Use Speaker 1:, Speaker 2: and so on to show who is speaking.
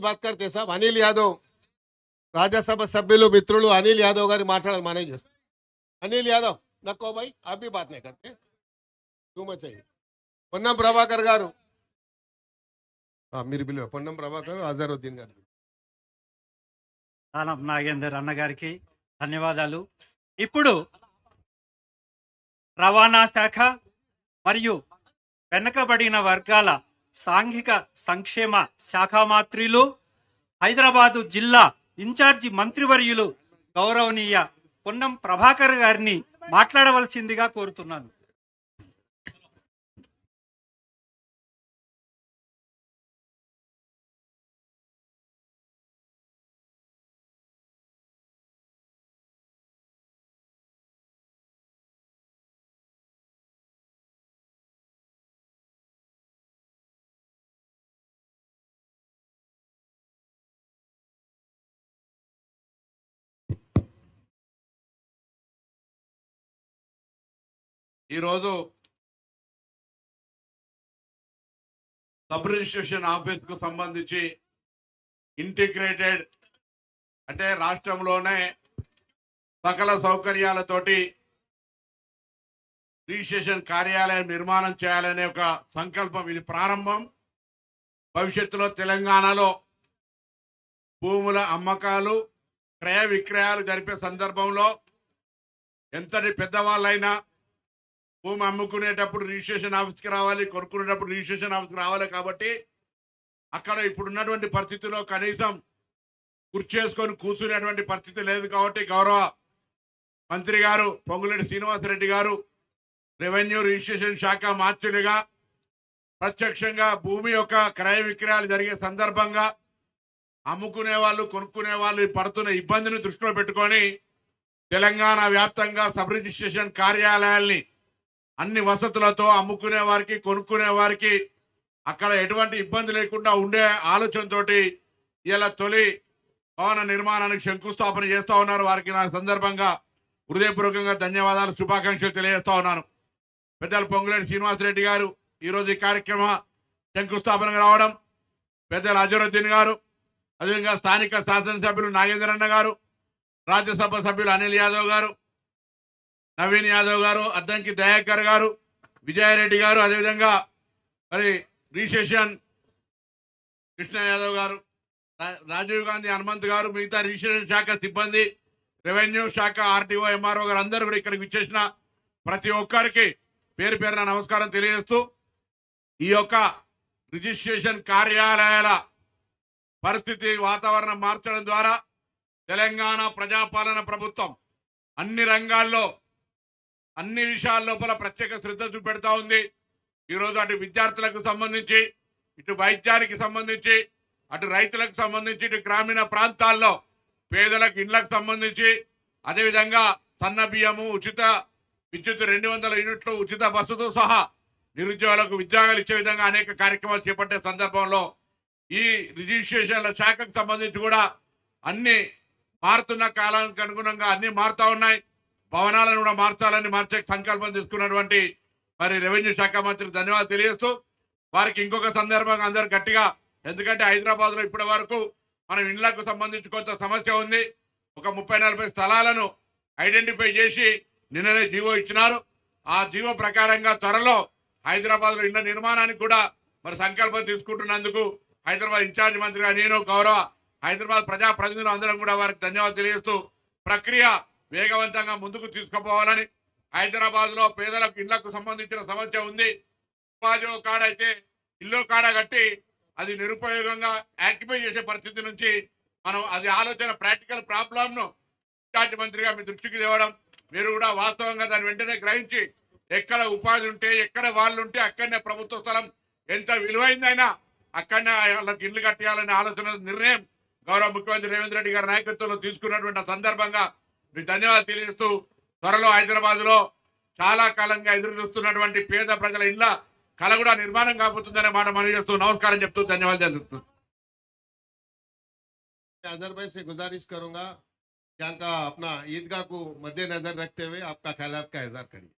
Speaker 1: बात करते साहब अनिल यादव राज्यसभा सभ्युలు మిత్రులు अनिल यादव గారి మాట్లాడాలి మానే చేస్తారు अनिल यादव नको भाई आप भी बात नहीं करते क्यों मच चाहिए పొన్నం ప్రభాకర్ గారు మీరు బిల్లు పొన్నం ప్రభాకర్ అజరుద్దీన్ గారు
Speaker 2: దానం నాగేందర్ అన్న గారికి ధన్యవాదాలు. ఇప్పుడు రవాణా శాఖ మరియు వెనుకబడిన వర్గాల సాంఘిక సంక్షేమ శాఖ మంత్రులు హైదరాబాదు జిల్లా ఇన్ఛార్జి మంత్రివర్యులు గౌరవనీయ పొన్నం ప్రభాకర్ గారిని మాట్లాడవలసిందిగా కోరుతున్నాను.
Speaker 3: ఈరోజు సబ్ రిజిస్ట్రేషన్ ఆఫీస్ కు సంబంధించి ఇంటిగ్రేటెడ్ అంటే రాష్ట్రంలోనే సకల సౌకర్యాలతోటి రిజిస్ట్రేషన్ కార్యాలయం నిర్మాణం చేయాలనే ఒక సంకల్పం. ఇది ప్రారంభం. భవిష్యత్తులో తెలంగాణలో భూముల అమ్మకాలు క్రయ విక్రయాలు జరిపే సందర్భంలో ఎంతటి పెద్దవాళ్ళైనా భూమి అమ్ముకునేటప్పుడు రిజిస్ట్రేషన్ ఆఫీస్కి రావాలి, కొనుక్కునేటప్పుడు రిజిస్ట్రేషన్ ఆఫీస్కి రావాలి. కాబట్టి అక్కడ ఇప్పుడున్నటువంటి పరిస్థితిలో కనీసం కుర్చేసుకొని కూర్చునేటువంటి పరిస్థితి లేదు. కాబట్టి గౌరవ మంత్రి గారు పొంగులేటి శ్రీనివాసరెడ్డి గారు రెవెన్యూ రిజిస్ట్రేషన్ శాఖ మార్చులుగా ప్రత్యక్షంగా భూమి యొక్క క్రయ విక్రయాలు జరిగే సందర్భంగా అమ్ముకునే వాళ్ళు కొనుక్కునే వాళ్ళు పడుతున్న ఇబ్బందిని దృష్టిలో పెట్టుకొని తెలంగాణ వ్యాప్తంగా సబ్ రిజిస్ట్రేషన్ కార్యాలయాల్ని అన్ని వసతులతో అమ్ముకునే వారికి కొనుక్కునే వారికి అక్కడ ఎటువంటి ఇబ్బంది లేకుండా ఉండే ఆలోచనతోటి ఇలా తొలి భవన నిర్మాణానికి శంకుస్థాపన చేస్తా ఉన్నారు. వారికి నా సందర్భంగా హృదయపూర్వకంగా ధన్యవాదాలు, శుభాకాంక్షలు తెలియజేస్తా ఉన్నాను. పెద్దలు పొంగులేటి శ్రీనివాసరెడ్డి గారు ఈరోజు ఈ కార్యక్రమ శంకుస్థాపనకు రావడం, పెద్దలు అజరుద్దీన్ గారు, అదేవిధంగా స్థానిక శాసనసభ్యులు నాగేంద్రన్న గారు, రాజ్యసభ సభ్యులు అనిల్ యాదవ్ గారు, నవీన్ యాదవ్ గారు, అద్దంకి దయాకర్ గారు, విజయారెడ్డి గారు, అదేవిధంగా మరి రిజిస్ట్రేషన్ కృష్ణ యాదవ్ గారు, రాజీవ్ గాంధీ హనుమంత్ గారు, మిగతా రిజిస్ట్రేషన్ శాఖ సిబ్బంది, రెవెన్యూ శాఖ ఆర్టీఓ ఎంఆర్ఓ గారు అందరూ కూడా ఇక్కడికి విచ్చేసిన ప్రతి ఒక్కరికి పేరు పేరున నమస్కారం తెలియజేస్తూ ఈ యొక్క రిజిస్ట్రేషన్ కార్యాలయాల పరిస్థితి వాతావరణం మార్చడం ద్వారా తెలంగాణ ప్రజాపాలన ప్రభుత్వం అన్ని రంగాల్లో అన్ని విషయాల లోపల ప్రత్యేక శ్రద్ధ చూపెడతా ఉంది. ఈరోజు అటు విద్యార్థులకు సంబంధించి, ఇటు వైద్యానికి సంబంధించి, అటు రైతులకు సంబంధించి, ఇటు గ్రామీణ ప్రాంతాల్లో పేదలకు ఇళ్లకు సంబంధించి, అదేవిధంగా సన్న బియ్యము, ఉచిత విద్యుత్ 200 యూనిట్లు, ఉచిత బస్సుతో సహా నిరుద్యోగులకు ఉద్యోగాలు ఇచ్చే విధంగా అనేక కార్యక్రమాలు చేపట్టే సందర్భంలో ఈ రిజిస్ట్రేషన్ల శాఖకు సంబంధించి కూడా అన్ని మారుతున్న కాలానికి అనుగుణంగా అన్ని మారుతా ఉన్నాయి. భవనాలను కూడా మార్చే సంకల్పం తీసుకున్నటువంటి మరి రెవెన్యూ శాఖ మంత్రికి ధన్యవాదాలు తెలియజేస్తూ వారికి ఇంకొక సందర్భంగా అందరు గట్టిగా, ఎందుకంటే హైదరాబాద్ లో ఇప్పటి వరకు మనం ఇండ్లకు సంబంధించి కొంత సమస్య ఉంది. ఒక 30-40 స్థలాలను ఐడెంటిఫై చేసి నిన్ననే జీవో ఇచ్చినారు. ఆ జీవో ప్రకారంగా త్వరలో హైదరాబాద్ లో ఇళ్ల నిర్మాణానికి కూడా మరి సంకల్పం తీసుకుంటున్నందుకు హైదరాబాద్ ఇన్ఛార్జ్ మంత్రిగా నేను, గౌరవ హైదరాబాద్ ప్రజా ప్రతినిధులు అందరం కూడా వారికి ధన్యవాదాలు తెలియజేస్తూ ప్రక్రియ వేగవంతంగా ముందుకు తీసుకుపోవాలని, హైదరాబాద్ లో పేదలకు ఇళ్లకు సంబంధించిన సమస్య ఉంది. ఉపాధి కాడ అయితే ఇల్లు కాడ కట్టి అది నిరుపయోగంగా యాక్టిఫై చేసే పరిస్థితి నుంచి మనం అది ఆలోచన ప్రాక్టికల్ ప్రాబ్లం ను ఇన్ఛార్జ్ మంత్రిగా మీ దృష్టికి తేవడం, మీరు కూడా వాస్తవంగా దాన్ని వెంటనే గ్రహించి ఎక్కడ ఉపాధి ఉంటే ఎక్కడ వాళ్ళు ఉంటే అక్కడనే ప్రభుత్వ స్థలం ఎంత విలువైందైనా అక్కడనే వాళ్ళకి ఇల్లు కట్టేయాలనే ఆలోచన నిర్ణయం గౌరవ ముఖ్యమంత్రి రేవంత్ రెడ్డి గారి నాయకత్వంలో తీసుకున్నటువంటి సందర్భంగా మీకు ధన్యవాదాలు తెలియజేస్తూ త్వరలో హైదరాబాద్ లో చాలా కాలంగా ఎదురు చూస్తున్నటువంటి పేద ప్రజల ఇళ్ల కళ కూడా నిర్మాణం కాబోతుందనే మాట మనవి చేస్తూ నమస్కారం చెప్తూ ధన్యవాదాలు చెప్తూ
Speaker 1: अजहर भाई से गुजारिश करूंगा कि आपका अपना ईदगाह को मद्देनजर रखते हुए आपका ख्यालात का इजहार करिए।